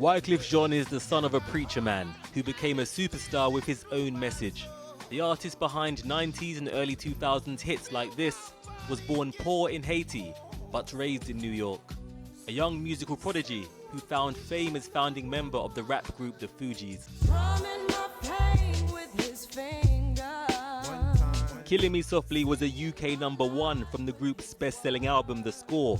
Wyclef Jean is the son of a preacher man who became a superstar with his own message. The artist behind 90s and early 2000s hits like this was born poor in Haiti, but raised in New York. A young musical prodigy who found fame as founding member of the rap group the Fugees. Killing Me Softly was a UK #1 from the group's best-selling album The Score.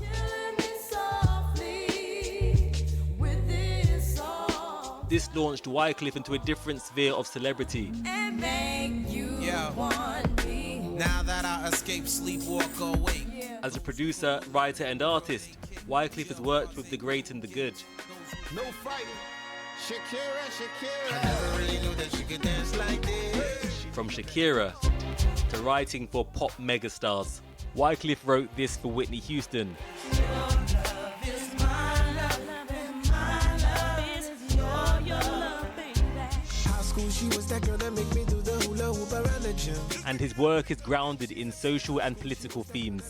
This launched Wyclef into a different sphere of celebrity. Now that I escape, sleep, walk, awake. As a producer, writer and artist, Wyclef has worked with the great and the good. No fighting. Shakira. I never really knew that she could dance like this. From Shakira to writing for pop megastars, Wyclef wrote this for Whitney Houston. And his work is grounded in social and political themes.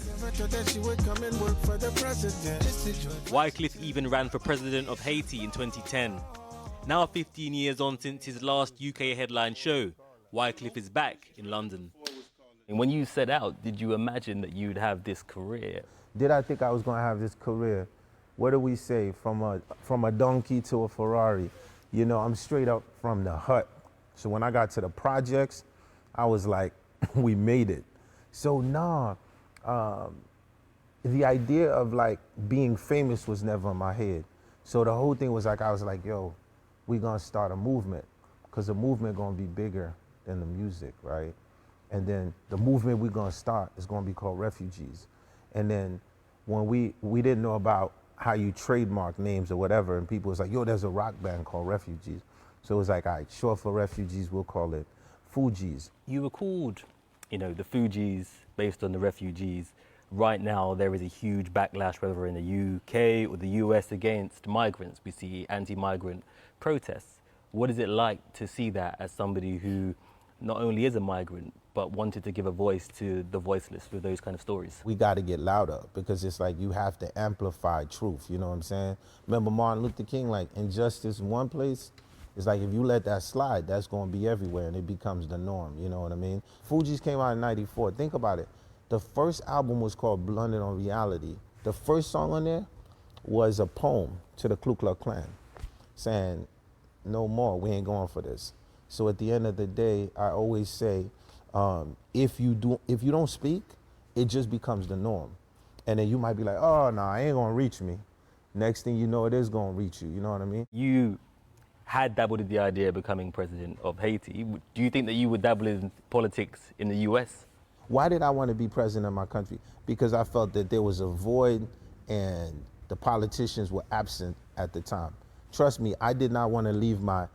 Wyclef even ran for president of Haiti in 2010. Now 15 years on since his last UK headline show, Wyclef is back in London. And when you set out, did you imagine that you'd have this career? Did I think I was going to have this career? What do we say? From a donkey to a Ferrari. You know, I'm straight up from the hut. So when I got to the projects, I was like, we made it. So the idea of like being famous was never in my head. So the whole thing was like, I was like, yo, we gonna start a movement, because the movement gonna be bigger than the music, right? And then the movement we're gonna start is gonna be called Refugees. And then when we didn't know about how you trademark names or whatever, and people was like, yo, there's a rock band called Refugees. So it was like, all right, short for Refugees, we'll call it Fugees. You were called, the Fugees based on the Refugees. Right now, there is a huge backlash, whether in the UK or the US, against migrants. We see anti-migrant protests. What is it like to see that as somebody who not only is a migrant, but wanted to give a voice to the voiceless with those kind of stories? We got to get louder, because it's like you have to amplify truth, you know what I'm saying? Remember Martin Luther King, like injustice in one place, it's like if you let that slide, that's going to be everywhere and it becomes the norm, you know what I mean? Fugees came out in '94. Think about it. The first album was called Blunted on Reality. The first song on there was a poem to the Ku Klux Klan saying, no more, we ain't going for this. So at the end of the day, I always say, if you don't speak, it just becomes the norm. And then you might be like, oh, no, it ain't gonna reach me. Next thing you know, it is gonna reach you, you know what I mean? You had dabbled in the idea of becoming president of Haiti. Do you think that you would dabble in politics in the US? Why did I want to be president of my country? Because I felt that there was a void and the politicians were absent at the time. Trust me, I did not want to leave my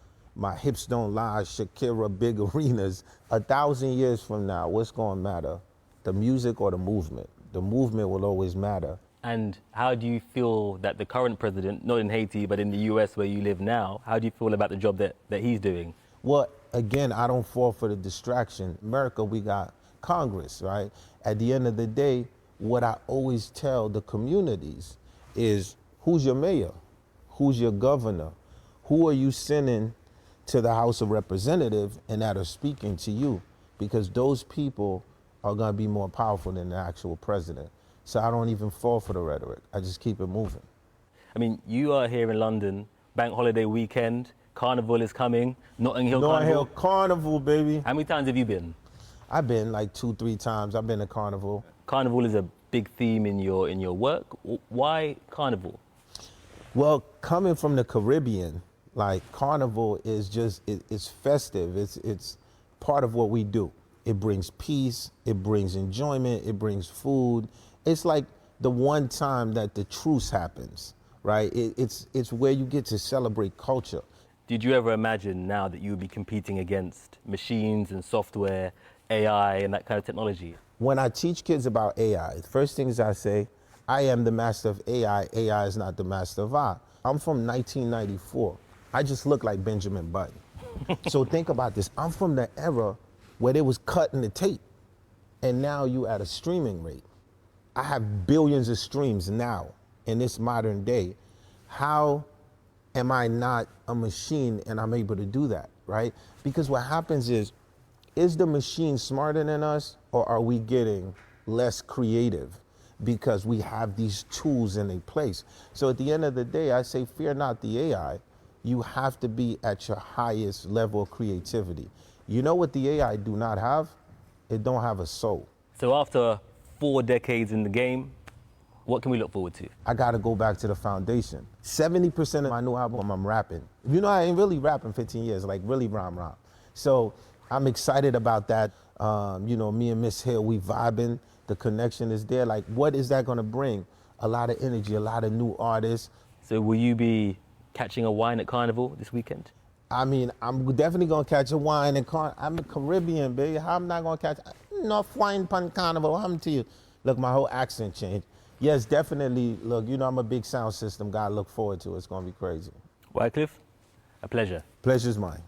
hips don't lie, Shakira big arenas. 1,000 years from now, what's going to matter? The music or the movement? The movement will always matter. And how do you feel that the current president, not in Haiti, but in the US where you live now, how do you feel about the job that he's doing? Well, again, I don't fall for the distraction. America, we got Congress, right? At the end of the day, what I always tell the communities is, who's your mayor? Who's your governor? Who are you sending to the House of Representatives and that are speaking to you? Because those people are gonna be more powerful than the actual president. So I don't even fall for the rhetoric. I just keep it moving. I mean, you are here in London, bank holiday weekend, Carnival is coming, Notting Hill Carnival. Notting Hill Carnival, baby. How many times have you been? I've been like 2-3 times. I've been to Carnival. Carnival is a big theme in your work. Why Carnival? Well, coming from the Caribbean, like Carnival is just, it's festive. It's part of what we do. It brings peace, it brings enjoyment, it brings food. It's like the one time that the truce happens, right? It's where you get to celebrate culture. Did you ever imagine now that you would be competing against machines and software, AI and that kind of technology? When I teach kids about AI, the first things I say, I am the master of AI, AI is not the master of I. I'm from 1994. I just look like Benjamin Button. So think about this, I'm from the era where they was cutting the tape, and now you at a streaming rate. I have billions of streams now in this modern day. How am I not a machine and I'm able to do that, right? Because what happens is the machine smarter than us, or are we getting less creative because we have these tools in a place? So at the end of the day, I say, fear not the AI. You have to be at your highest level of creativity. You know what the AI do not have? It don't have a soul. So after 4 decades in the game, what can we look forward to? I gotta go back to the foundation. 70% of my new album, I'm rapping. You know, I ain't really rapping 15 years, like really rhyme. So I'm excited about that. You know, me and Miss Hill, we vibing. The connection is there. Like, what is that gonna bring? A lot of energy, a lot of new artists. So will you be catching a wine at Carnival this weekend? I mean, I'm definitely gonna catch a wine and I'm a Caribbean, baby. How am I not gonna catch enough wine pan Carnival? What happened to you? Look, my whole accent changed. Yes, definitely. Look, you know, I'm a big sound system guy. Look forward to it. It's gonna be crazy. Wyclef, a pleasure. Pleasure's mine.